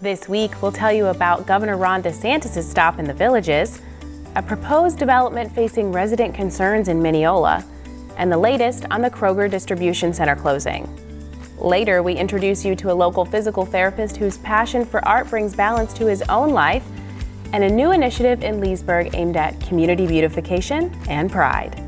This week, we'll tell you about Governor Ron DeSantis' stop in the Villages, a proposed development facing resident concerns in Mineola, and the latest on the Kroger distribution center closing. Later, we introduce you to a local physical therapist whose passion for art brings balance to his own life, and a new initiative in Leesburg aimed at community beautification and pride.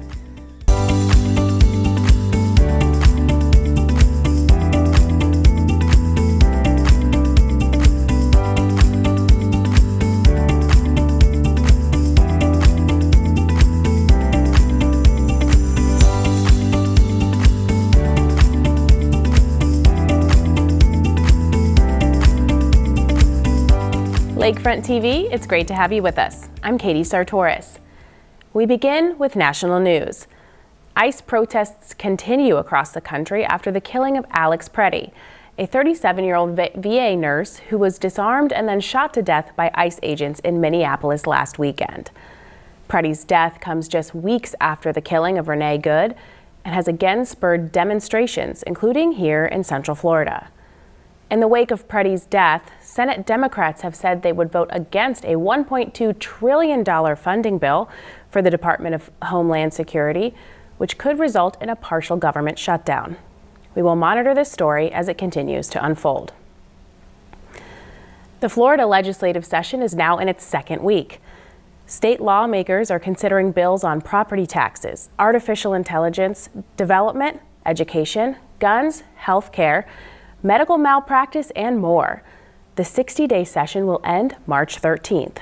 Lakefront TV, it's great to have you with us. I'm Katie Sartoris. We begin with national news. ICE protests continue across the country after the killing of Alex Preddy, a 37-year-old VA nurse who was disarmed and then shot to death by ICE agents in Minneapolis last weekend. Preddy's death comes just weeks after the killing of Renee Good and has again spurred demonstrations, including here in Central Florida. In the wake of Preddy's death, Senate Democrats have said they would vote against a $1.2 trillion funding bill for the Department of Homeland Security, which could result in a partial government shutdown. We will monitor this story as it continues to unfold. The Florida legislative session is now in its second week. State lawmakers are considering bills on property taxes, artificial intelligence, development, education, guns, health care, medical malpractice, and more. The 60-day session will end March 13th.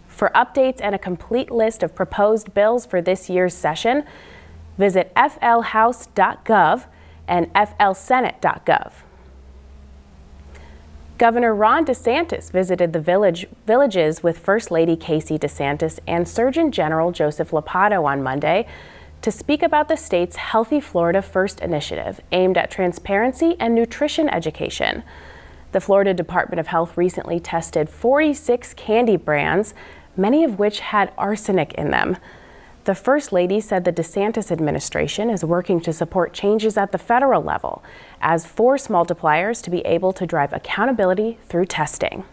For updates and a complete list of proposed bills for this year's session, visit flhouse.gov and flsenate.gov. Governor Ron DeSantis visited the Villages with First Lady Casey DeSantis and Surgeon General Joseph Ladapo on Monday to speak about the state's Healthy Florida First initiative aimed at transparency and nutrition education. The Florida Department of Health recently tested 46 candy brands, many of which had arsenic in them. The First Lady said the DeSantis administration is working to support changes at the federal level as force multipliers to be able to drive accountability through testing.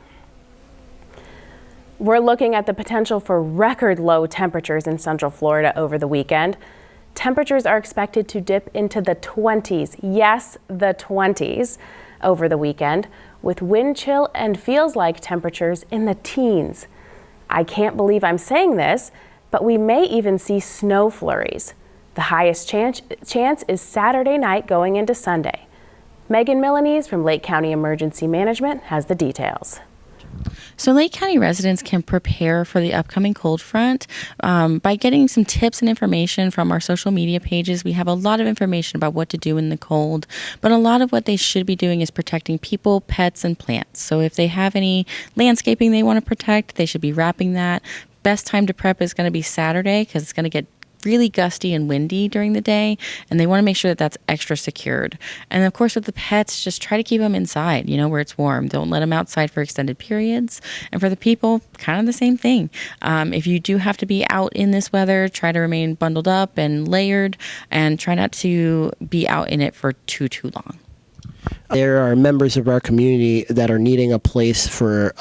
We're looking at the potential for record low temperatures in Central Florida over the weekend. Temperatures are expected to dip into the 20s, yes, the 20s, over the weekend, with wind chill and feels like temperatures in the teens. I can't believe I'm saying this, but we may even see snow flurries. The highest chance is Saturday night going into Sunday. Megan Milanese from Lake County Emergency Management has the details. So Lake County residents can prepare for the upcoming cold front by getting some tips and information from our social media pages. We have a lot of information about what to do in the cold, but a lot of what they should be doing is protecting people, pets, and plants. So if they have any landscaping they want to protect, they should be wrapping that. Best time to prep is going to be Saturday because it's going to get really gusty and windy during the day, and they want to make sure that that's extra secured. And of course, with the pets, just try to keep them inside, where it's warm. Don't let them outside for extended periods. And for the people, kind of the same thing. If you do have to be out in this weather, try to remain bundled up and layered, and try not to be out in it for too long. There are members of our community that are needing a place for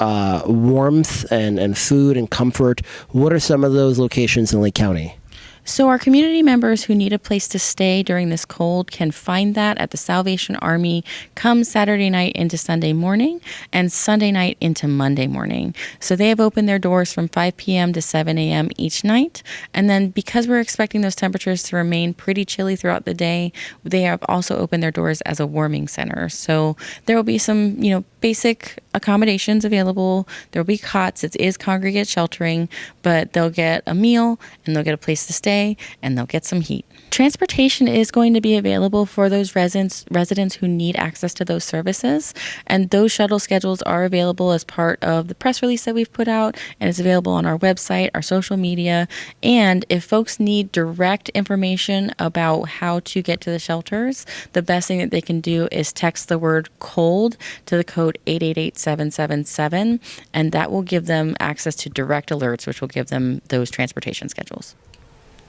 warmth and food and comfort. What are some of those locations in Lake County? So our community members who need a place to stay during this cold can find that at the Salvation Army come Saturday night into Sunday morning and Sunday night into Monday morning. So they have opened their doors from 5 p.m. to 7 a.m. each night. And then because we're expecting those temperatures to remain pretty chilly throughout the day, they have also opened their doors as a warming center. So there will be some, basic accommodations available. There will be cots. It is congregate sheltering, but they'll get a meal and they'll get a place to stay and they'll get some heat. Transportation is going to be available for those residents who need access to those services, and those shuttle schedules are available as part of the press release that we've put out, and it's available on our website, our social media. And if folks need direct information about how to get to the shelters, the best thing that they can do is text the word cold to the code 888-777, and that will give them access to direct alerts, which will give them those transportation schedules.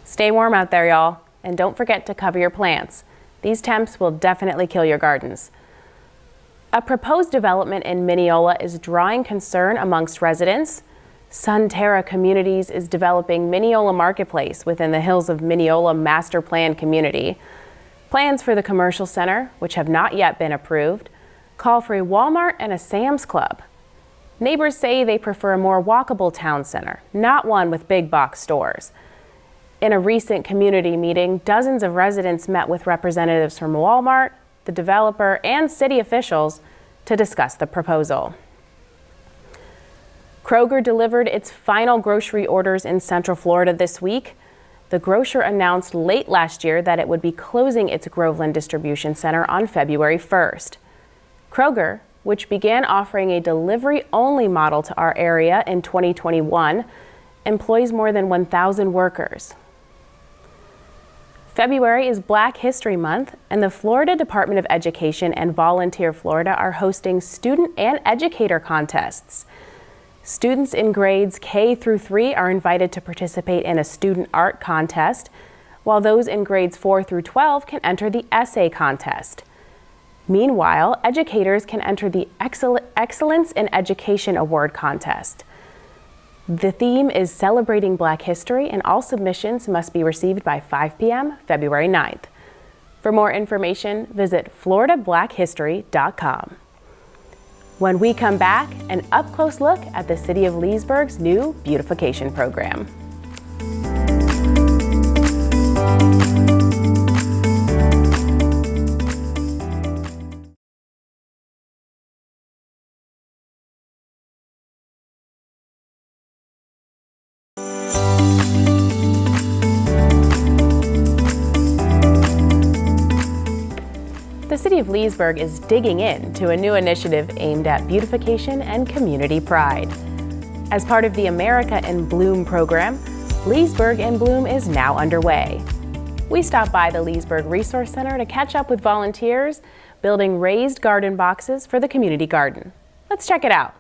Stay warm out there, y'all, and don't forget to cover your plants. These temps will definitely kill your gardens. A proposed development in Mineola is drawing concern amongst residents. Sunterra Communities is developing Mineola Marketplace within the Hills of Mineola Master Plan Community. Plans for the commercial center, which have not yet been approved, call for a Walmart and a Sam's Club. Neighbors say they prefer a more walkable town center, not one with big box stores. In a recent community meeting, dozens of residents met with representatives from Walmart, the developer, and city officials to discuss the proposal. Kroger delivered its final grocery orders in Central Florida this week. The grocer announced late last year that it would be closing its Groveland distribution center on February 1st. Kroger, which began offering a delivery-only model to our area in 2021, employs more than 1,000 workers. February is Black History Month, and the Florida Department of Education and Volunteer Florida are hosting student and educator contests. Students in grades K through 3 are invited to participate in a student art contest, while those in grades 4 through 12 can enter the essay contest. Meanwhile, educators can enter the Excellence in Education Award contest. The theme is celebrating Black history, and all submissions must be received by 5 p.m. February 9th. For more information, visit floridablackhistory.com. When we come back, an up-close look at the City of Leesburg's new beautification program. The City of Leesburg is digging into a new initiative aimed at beautification and community pride. As part of the America in Bloom program, Leesburg in Bloom is now underway. We stopped by the Leesburg Resource Center to catch up with volunteers building raised garden boxes for the community garden. Let's check it out.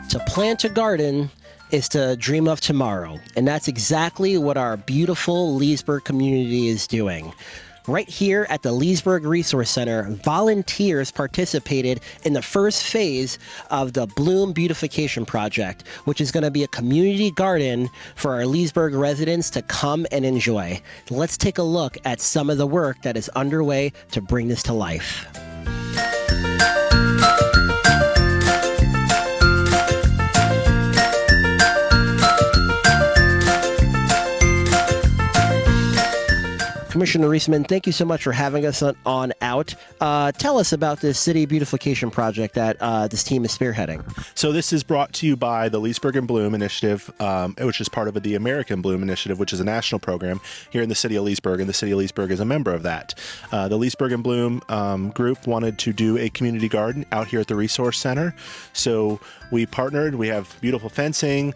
To plant a garden is to dream of tomorrow, and that's exactly what our beautiful Leesburg community is doing. Right here at the Leesburg Resource Center, volunteers participated in the first phase of the Bloom Beautification Project, which is going to be a community garden for our Leesburg residents to come and enjoy. Let's take a look at some of the work that is underway to bring this to life. Commissioner Reisman, thank you so much for having us on out. Tell us about this city beautification project that this team is spearheading. So this is brought to you by the Leesburg In Bloom initiative, which is part of the American Bloom initiative, which is a national program here in the city of Leesburg, and the city of Leesburg is a member of that. The Leesburg In Bloom group wanted to do a community garden out here at the Resource Center. So we partnered. We have beautiful fencing.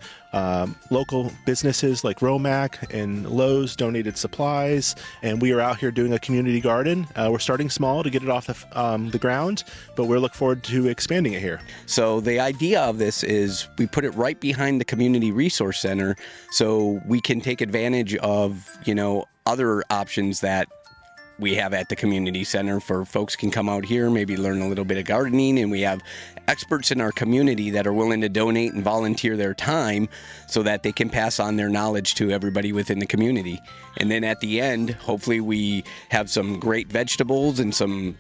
Local businesses like Romac and Lowe's donated supplies, and we are out here doing a community garden. We're starting small to get it off the ground, but we're looking forward to expanding it here. So the idea of this is we put it right behind the Community Resource Center so we can take advantage of, other options that we have at the community center for folks can come out here, maybe learn a little bit of gardening, and we have experts in our community that are willing to donate and volunteer their time so that they can pass on their knowledge to everybody within the community. And then at the end, hopefully we have some great vegetables and some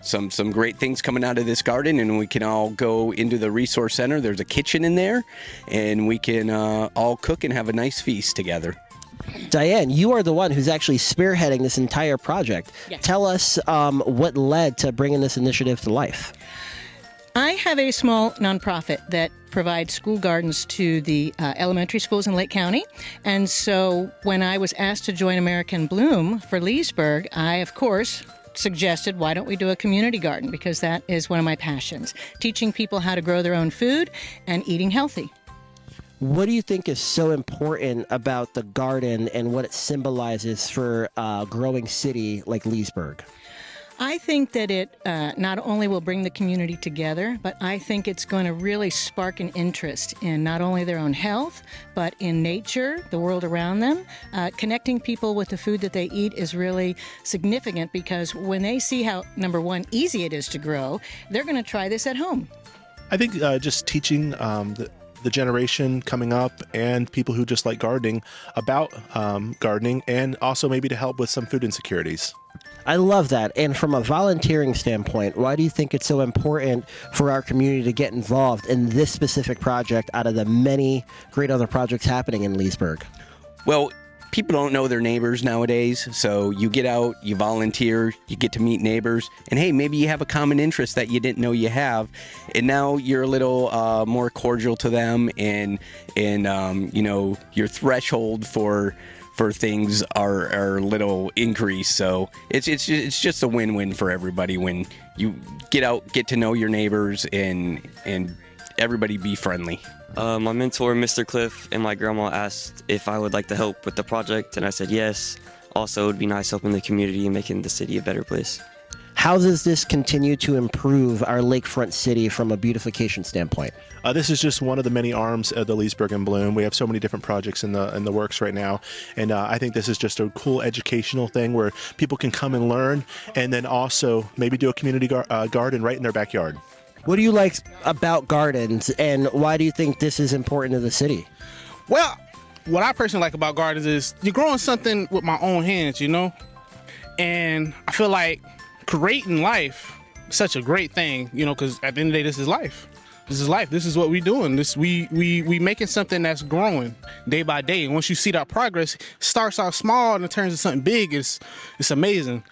great things coming out of this garden, and we can all go into the resource center. There's a kitchen in there, and we can all cook and have a nice feast together. Diane, you are the one who's actually spearheading this entire project. Yes. Tell us what led to bringing this initiative to life. I have a small nonprofit that provides school gardens to the elementary schools in Lake County. And so when I was asked to join American Bloom for Leesburg, I, of course, suggested, why don't we do a community garden? Because that is one of my passions, teaching people how to grow their own food and eating healthy. What do you think is so important about the garden and what it symbolizes for a growing city like Leesburg? I think that it not only will bring the community together, but I think it's going to really spark an interest in not only their own health, but in nature, the world around them. Connecting people with the food that they eat is really significant because when they see how, number one, easy it is to grow, they're going to try this at home. I think just teaching the generation coming up and people who just like gardening about gardening, and also maybe to help with some food insecurities. I love that. And from a volunteering standpoint, why do you think it's so important for our community to get involved in this specific project out of the many great other projects happening in Leesburg? Well, people don't know their neighbors nowadays, so you get out, you volunteer, you get to meet neighbors, and hey, maybe you have a common interest that you didn't know you have, and now you're a little more cordial to them, and you know, your threshold for things are a little increased. So it's just a win-win for everybody when you get out, get to know your neighbors, and everybody be friendly. My mentor, Mr. Cliff, and my grandma asked if I would like to help with the project, and I said yes. Also, it would be nice helping the community and making the city a better place. How does this continue to improve our lakefront city from a beautification standpoint? This is just one of the many arms of the Leesburg In Bloom. We have so many different projects in the works right now, and I think this is just a cool educational thing where people can come and learn, and then also maybe do a community garden right in their backyard. What do you like about gardens, and why do you think this is important to the city? Well, what I personally like about gardens is you're growing something with my own hands, you know? And I feel like creating life is such a great thing, you know, because at the end of the day, this is life. This is life. This is what we're doing. We making something that's growing day by day. And once you see that progress, it starts out small and it turns into something big. It's amazing.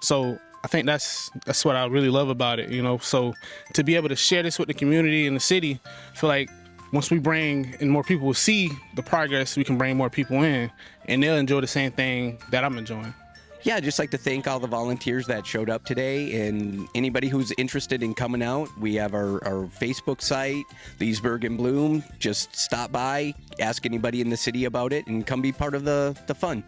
So I think that's what I really love about it, you know. So to be able to share this with the community and the city, I feel like once we bring and more people will see the progress, we can bring more people in and they'll enjoy the same thing that I'm enjoying. Yeah, I'd just like to thank all the volunteers that showed up today, and anybody who's interested in coming out. We have our Facebook site, Leesburg In Bloom. Just stop by, ask anybody in the city about it, and come be part of the fun.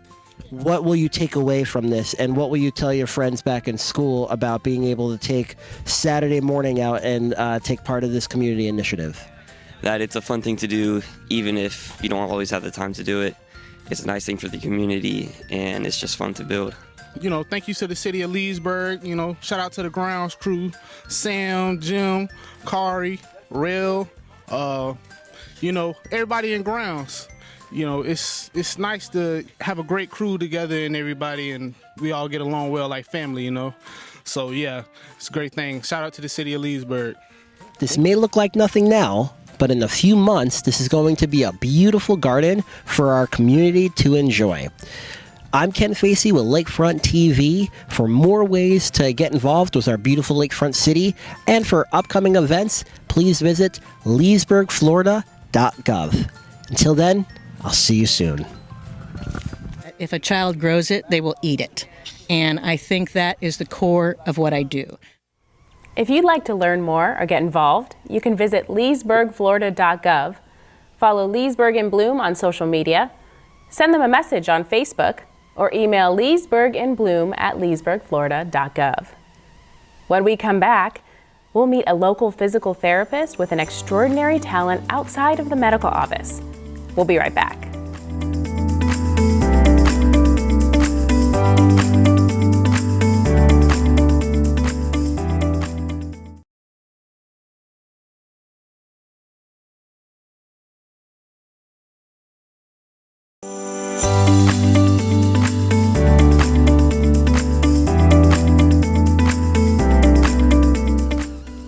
What will you take away from this, and what will you tell your friends back in school about being able to take Saturday morning out and take part of this community initiative? That it's a fun thing to do, even if you don't always have the time to do it. It's a nice thing for the community, and it's just fun to build. You know, thank you to the city of Leesburg. You know, shout out to the grounds crew, Sam, Jim, Kari, Rail, you know, everybody in grounds. You know, it's nice to have a great crew together and everybody, and we all get along well like family, you know. So yeah, it's a great thing. Shout out to the city of Leesburg. This may look like nothing now, but in a few months, this is going to be a beautiful garden for our community to enjoy. I'm Ken Facey with Lakefront TV. For more ways to get involved with our beautiful lakefront city and for upcoming events, please visit leesburgflorida.gov. Until then, I'll see you soon. If a child grows it, they will eat it. And I think that is the core of what I do. If you'd like to learn more or get involved, you can visit leesburgflorida.gov, follow Leesburg In Bloom on social media, send them a message on Facebook, or email leesburginbloom@leesburgflorida.gov. When we come back, we'll meet a local physical therapist with an extraordinary talent outside of the medical office. We'll be right back.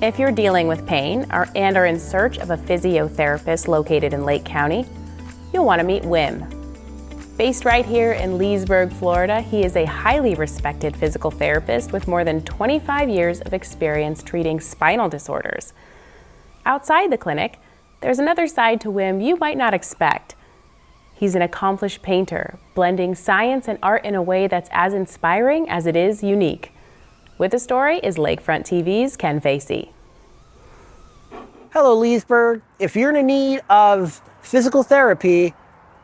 If you're dealing with pain and are in search of a physiotherapist located in Lake County, you'll want to meet Wim. Based right here in Leesburg, Florida, he is a highly respected physical therapist with more than 25 years of experience treating spinal disorders. Outside the clinic, there's another side to Wim you might not expect. He's an accomplished painter, blending science and art in a way that's as inspiring as it is unique. With the story is Lakefront TV's Ken Facey. Hello, Leesburg. If you're in need of physical therapy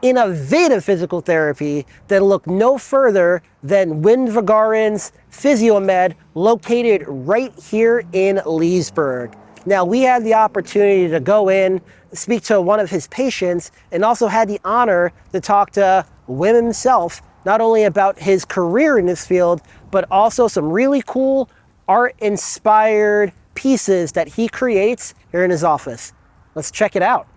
innovative physical therapy, then look no further than Win Vigarin's PhysioMed, located right here in Leesburg. Now, we had the opportunity to go in, speak to one of his patients, and also had the honor to talk to Wim himself, not only about his career in this field, but also some really cool art-inspired pieces that he creates here in his office. Let's check it out.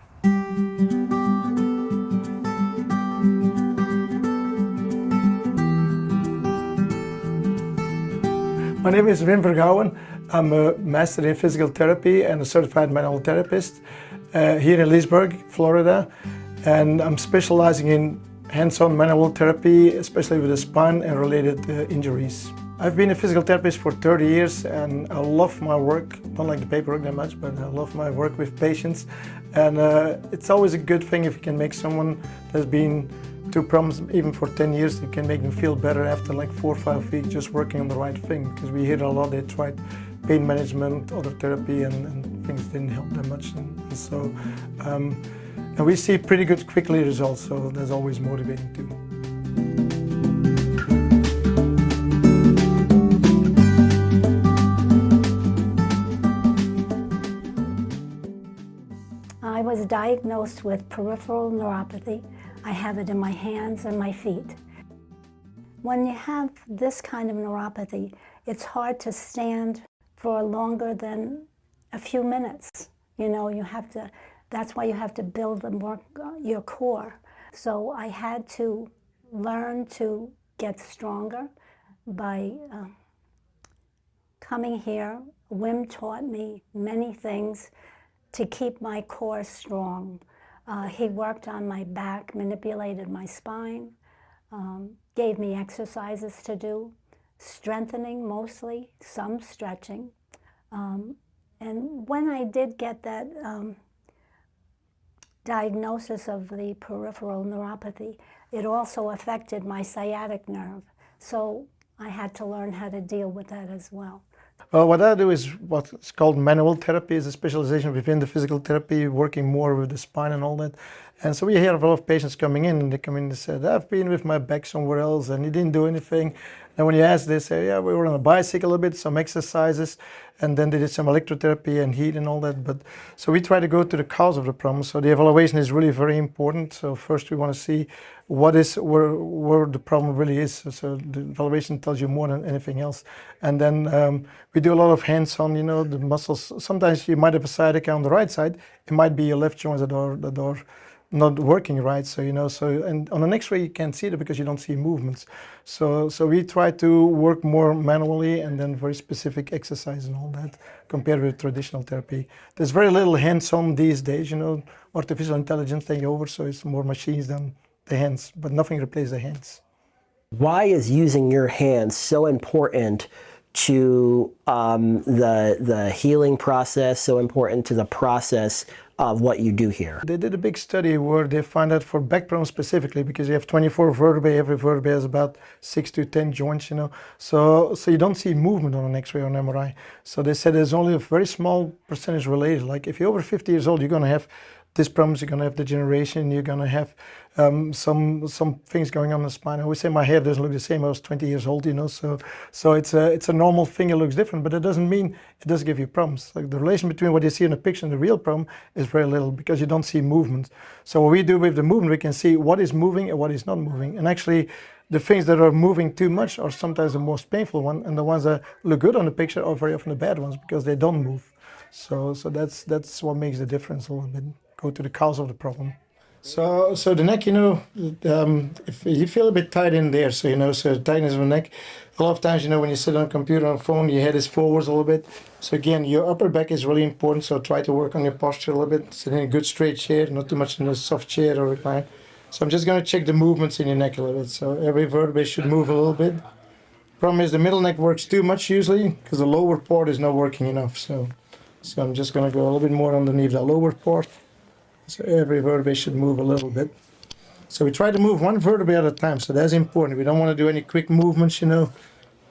My name is Wim Vergouwen. I'm a master in physical therapy and a certified manual therapist here in Leesburg, Florida. And I'm specializing in hands-on manual therapy, especially with the spine and related injuries. I've been a physical therapist for 30 years and I love my work. Don't like the paperwork that much, but I love my work with patients. And it's always a good thing if you can make someone that's been through problems even for 10 years, you can make them feel better after like 4 or 5 weeks just working on the right thing. Because we hear a lot, they tried pain management, other therapy, and things didn't help that much. And we see pretty good quickly results, so that's always motivating too. I was diagnosed with peripheral neuropathy. I have it in my hands and my feet. When you have this kind of neuropathy, it's hard to stand for longer than a few minutes. You know, that's why you have to build and work your core. So I had to learn to get stronger by coming here. Wim taught me many things to keep my core strong. He worked on my back, manipulated my spine, gave me exercises to do, strengthening mostly, some stretching. And when I did get that diagnosis of the peripheral neuropathy, it also affected my sciatic nerve. So I had to learn how to deal with that as well. Well, what I do is what's called manual therapy. Is a specialization within the physical therapy, working more with the spine and all that. And so we hear of a lot of patients coming in, and they come in and say, I've been with my back somewhere else and he didn't do anything. And when you ask, they say, yeah, we were on a bicycle a bit, some exercises, and then they did some electrotherapy and heat and all that. But so we try to go to the cause of the problem. So the evaluation is really very important. So first we want to see where the problem really is. So the evaluation tells you more than anything else. And then we do a lot of hands-on, you know, the muscles. Sometimes you might have a sciatica on the right side. It might be your left joints that are not working right. So, you know, and on an x-ray you can't see it because you don't see movements. So we try to work more manually and then very specific exercise and all that compared with traditional therapy. There's very little hands-on these days, you know, artificial intelligence taking over, so it's more machines than the hands, but nothing replaces the hands. Why is using your hands so important to the healing process, so important to the process of what you do here? They did a big study where they found out for back problems specifically, because you have 24 vertebrae, every vertebrae has about 6 to 10 joints, you know, so you don't see movement on an x-ray or an MRI. So they said there's only a very small percentage related. Like if you're over 50 years old, you're going to have these problems, you're going to have degeneration, you're going to have some things going on in the spine. I always say my hair doesn't look the same. I was 20 years old, you know, so it's a normal thing. It looks different, but it doesn't mean it does give you problems. Like the relation between what you see in the picture and the real problem is very little, because you don't see movement. So what we do with the movement, we can see what is moving and what is not moving. And actually, the things that are moving too much are sometimes the most painful one, and the ones that look good on the picture are very often the bad ones because they don't move. So that's what makes the difference a little bit. Go to the cause of the problem. So the neck, you know, if you feel a bit tight in there, so you know, so tightness of the neck. A lot of times, you know, when you sit on a computer or a phone, your head is forwards a little bit. So again, your upper back is really important. So try to work on your posture a little bit. Sit in a good straight chair, not too much in a soft chair or recline. So I'm just going to check the movements in your neck a little bit. So every vertebrae should move a little bit. Problem is the middle neck works too much usually because the lower part is not working enough. So I'm just going to go a little bit more underneath the lower part. So every vertebrae should move a little bit. So we try to move one vertebrae at a time. So that's important. We don't want to do any quick movements, you know,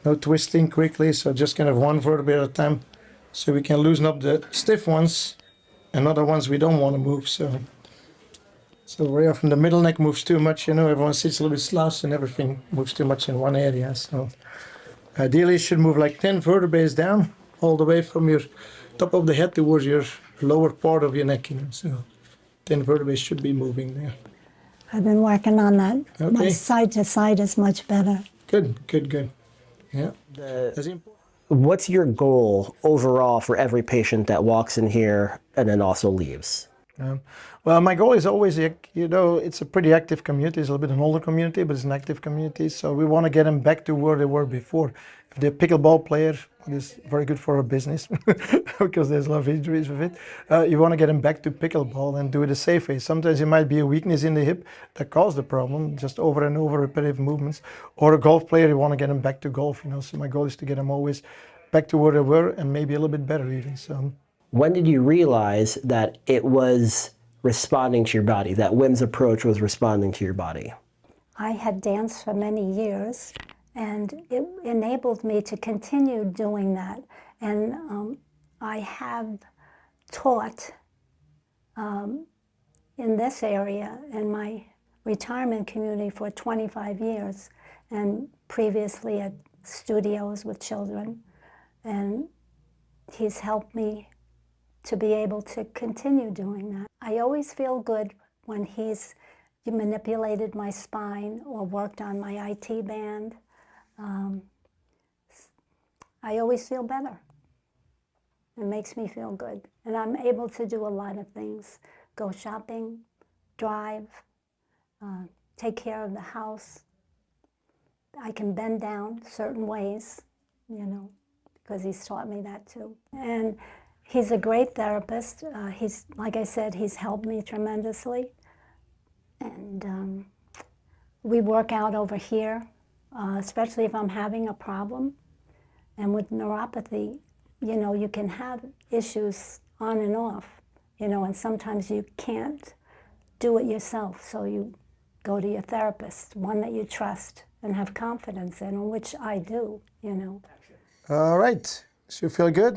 no twisting quickly. So just kind of one vertebrae at a time. So we can loosen up the stiff ones and other ones we don't want to move. So So very often the middle neck moves too much, everyone sits a little bit slouched and everything moves too much in one area. So ideally it should move like 10 vertebrae down, all the way from your top of the head towards your lower part of your neck, So 10 vertebrae should be moving there. I've been working on that. Okay. My side to side is much better. Good. Yeah. That's important. What's your goal overall for every patient that walks in here and then also leaves? Well, my goal is always, it's a pretty active community. It's a little bit an older community, but it's an active community. So we want to get them back to where they were before. If they're a pickleball player, it is very good for our business because there's a lot of injuries with it. You want to get them back to pickleball and do it a safe way. Sometimes it might be a weakness in the hip that caused the problem, just over and over repetitive movements. Or a golf player, you want to get them back to golf. So my goal is to get them always back to where they were and maybe a little bit better even. So. When did you realize that it was responding to your body, that WIM's approach was responding to your body? I had danced for many years, and it enabled me to continue doing that. And I have taught in this area in my retirement community for 25 years, and previously at studios with children. And he's helped me to be able to continue doing that. I always feel good when he's manipulated my spine or worked on my IT band. I always feel better. It makes me feel good. And I'm able to do a lot of things. Go shopping, drive, take care of the house. I can bend down certain ways, because he's taught me that too. And he's a great therapist. Like I said, he's helped me tremendously. And we work out over here, especially if I'm having a problem. And with neuropathy, you can have issues on and off, and sometimes you can't do it yourself. So you go to your therapist, one that you trust and have confidence in, which I do, All right. So you feel good?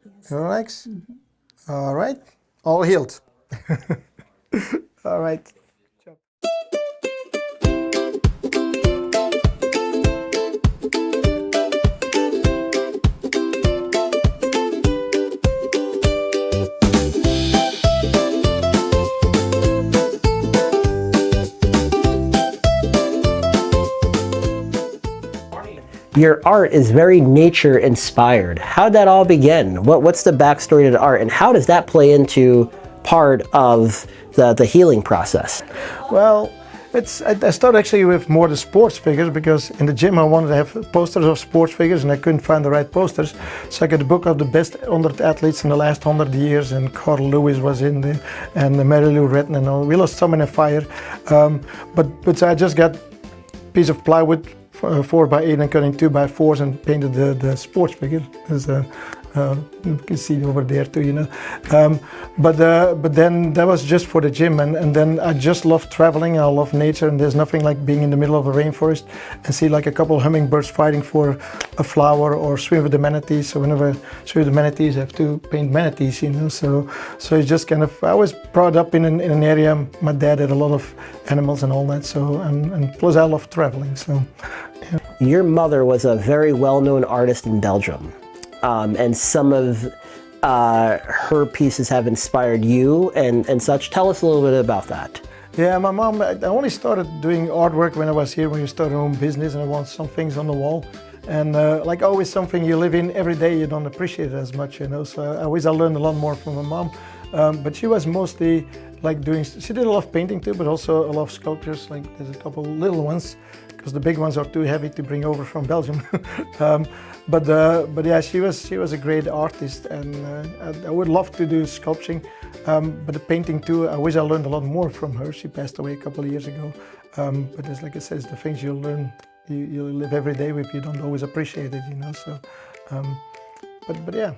Yes. Relax? Mm-hmm. All right. All healed. All right. Your art is very nature inspired. How'd that all begin? What's the backstory to the art, and how does that play into part of the healing process? Well, I started actually with more the sports figures, because in the gym I wanted to have posters of sports figures and I couldn't find the right posters. So I got a book of the best 100 athletes in the last 100 years, and Carl Lewis was in there, and Mary Lou Retton and all. We lost some in a fire. But I just got a piece of plywood, 4x8 and cutting 2x4s and painted the sports figure. You can see over there too, but then that was just for the gym, and then I just love traveling. I love nature, and there's nothing like being in the middle of a rainforest and see like a couple of hummingbirds fighting for a flower, or swim with the manatees. So whenever I swim with the manatees, I have to paint manatees, So it's just kind of, I was brought up in an area. My dad had a lot of animals and all that. So and plus I love traveling. So. Yeah. Your mother was a very well-known artist in Belgium. And some of her pieces have inspired you and such. Tell us a little bit about that. Yeah, my mom, I only started doing artwork when I was here, when we started our own business, and I want some things on the wall. And like always, something you live in every day, you don't appreciate it as much, So I learned a lot more from my mom. But she was mostly like she did a lot of painting too, but also a lot of sculptures. Like there's a couple little ones, because the big ones are too heavy to bring over from Belgium. But yeah, she was a great artist, and I would love to do sculpting, but the painting too. I wish I learned a lot more from her. She passed away a couple of years ago. But it's like I said, it's the things you learn, you live every day with. You don't always appreciate it, So, but yeah.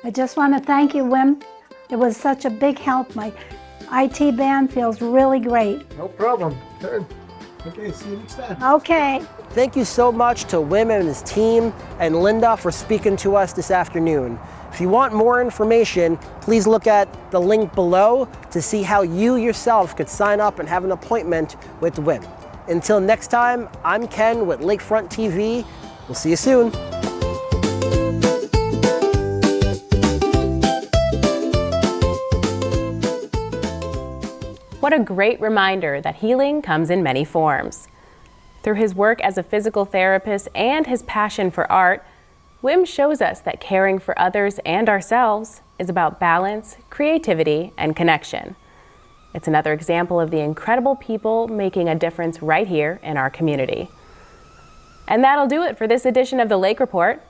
I just want to thank you, Wim. It was such a big help. My IT band feels really great. No problem. Good. Okay, see you next time. Okay. Thank you so much to Wim and his team and Linda for speaking to us this afternoon. If you want more information, please look at the link below to see how you yourself could sign up and have an appointment with WIM. Until next time, I'm Ken with Lakefront TV. We'll see you soon. What a great reminder that healing comes in many forms. Through his work as a physical therapist and his passion for art, Wim shows us that caring for others and ourselves is about balance, creativity, and connection. It's another example of the incredible people making a difference right here in our community. And that'll do it for this edition of the Lake Report.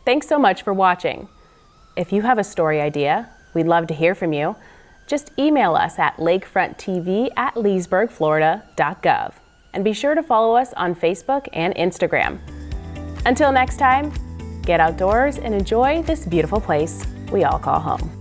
Thanks so much for watching. If you have a story idea, we'd love to hear from you. Just email us at lakefronttv@leesburgflorida.gov. And be sure to follow us on Facebook and Instagram. Until next time, get outdoors and enjoy this beautiful place we all call home.